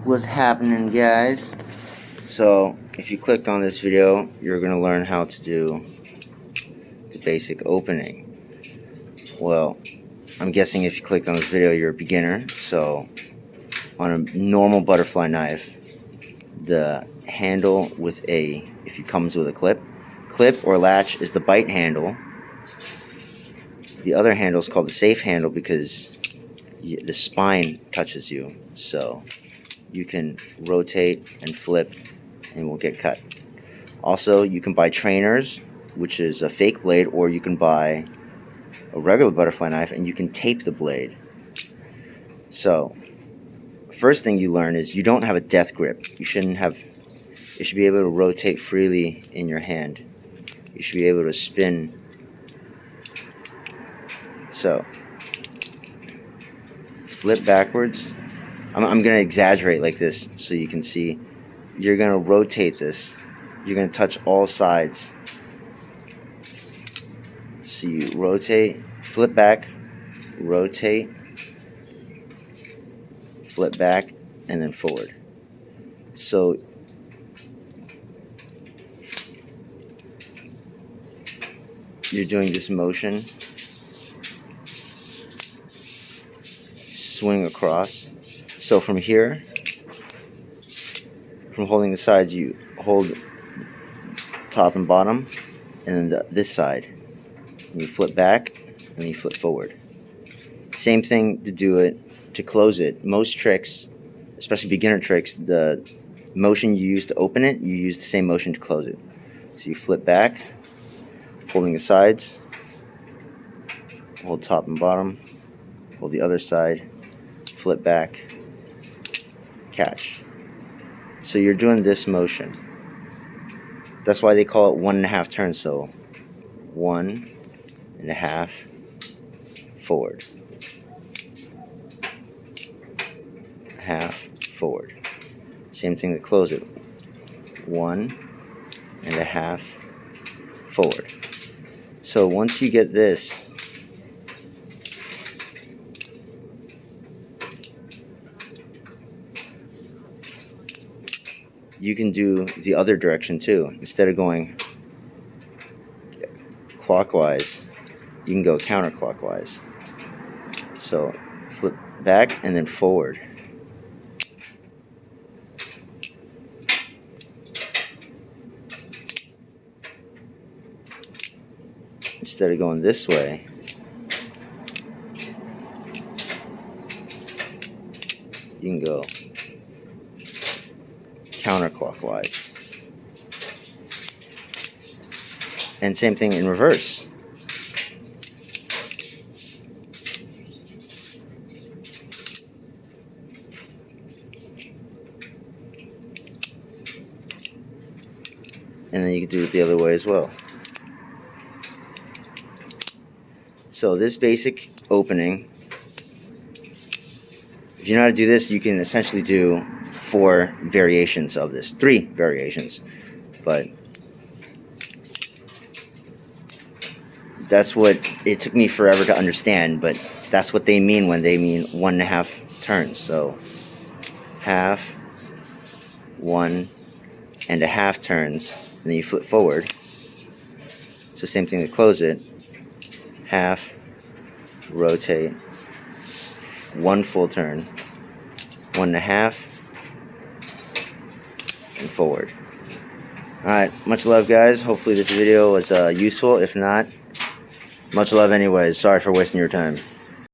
What's happening, guys? So if you clicked on this video, you're going to learn how to do the basic opening. Well, I'm guessing if you clicked on this video, you're a beginner. So on a normal butterfly knife, the handle if it comes with a clip or latch is the bite handle. The other handle is called the safe handle because the spine touches you, so you can rotate and flip and won't get cut. Also, you can buy trainers, which is a fake blade, or you can buy a regular butterfly knife and you can tape the blade. So first thing you learn is you don't have a death grip. You should be able to rotate freely in your hand. You should be able to spin. So flip backwards. I'm going to exaggerate like this so you can see. You're going to rotate this. You're going to touch all sides. So you rotate, flip back, rotate, flip back, and then forward. So you're doing this motion, swing across. So from here, from holding the sides, you hold top and bottom, and then this side. And you flip back, and then you flip forward. Same thing to do it, to close it. Most tricks, especially beginner tricks, the motion you use to open it, you use the same motion to close it. So you flip back, holding the sides, hold top and bottom, hold the other side, flip back, catch. So you're doing this motion. That's why they call it 1.5 turns. So 1.5 forward, half forward. Same thing to close it. 1.5 forward. So once you get this, you can do the other direction too. Instead of going clockwise, you can go counterclockwise. So flip back and then forward. Instead of going this way, you can go counterclockwise. And same thing in reverse. And then you can do it the other way as well. So this basic opening, if you know how to do this, you can essentially do 4 variations of this, 3 variations, but that's what it took me forever to understand. But that's what they mean when they mean 1.5 turns. So half, 1.5 turns, and then you flip forward. So same thing to close it. Half, rotate, 1 full turn, 1.5, and forward. Alright, much love, guys. Hopefully this video was useful. If not, much love anyways. Sorry for wasting your time.